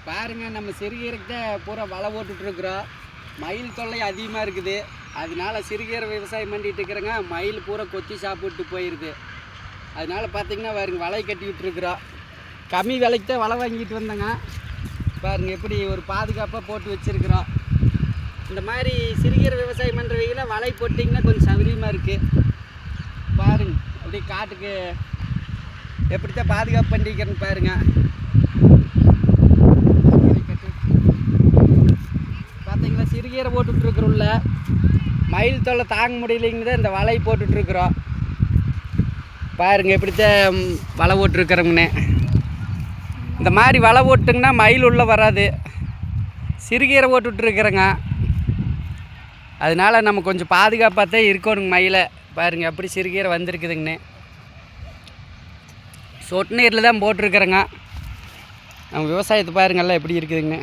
பாருங்கள், நம்ம சிறுகீரைக்கு தான் பூரா வலை போட்டுட்ருக்குறோம். மயில் தொல்லை அதிகமாக இருக்குது. அதனால சிறுகீரை விவசாயம் பண்ணிகிட்டு இருக்கிறேங்க. மயில் பூரா கொத்தி சாப்பிட்டு போயிடுது. அதனால பார்த்திங்கன்னா பாருங்க, வலை கட்டி விட்டுருக்குறோம். கம்மி விலைக்கு தான் வலை வாங்கிட்டு வந்தேங்க. பாருங்கள் எப்படி ஒரு பாதுகாப்பாக போட்டு வச்சுருக்குறோம். இந்த மாதிரி சிறுகீரை விவசாயம் பண்ணுறவங்கள வலை போட்டிங்கன்னா கொஞ்சம் சௌகரியமாக இருக்குது. பாருங்க அப்படியே காட்டுக்கு எப்படித்தான் பாதுகாப்பு பண்ணிக்கிறேன்னு பாருங்கள். பார்த்தீங்களா, சிறுகீரை போட்டுட்ருக்குறோம்ல, மயில் தொல்லை தாங்க முடியலைங்க தான் இந்த வலை போட்டுட்ருக்குறோம். பாருங்கள் எப்படித்தான் வலை போட்டுருக்குறோங்கண்ணே. இந்த மாதிரி வலை போட்டுங்கன்னா மயில் உள்ளே வராது. சிறுகீரை போட்டுட்ருக்குறேங்க. அதனால் நம்ம கொஞ்சம் பாதுகாப்பாக தான் இருக்கணுங்க மயிலை. பாருங்கள் அப்படி சிறுகீரை வந்திருக்குதுங்கண்ணே. சொட்டு நீரில் தான் போட்டிருக்குறேங்க. நம்ம விவசாயத்தை பாருங்கள்லாம் எப்படி இருக்குதுங்கண்ணே.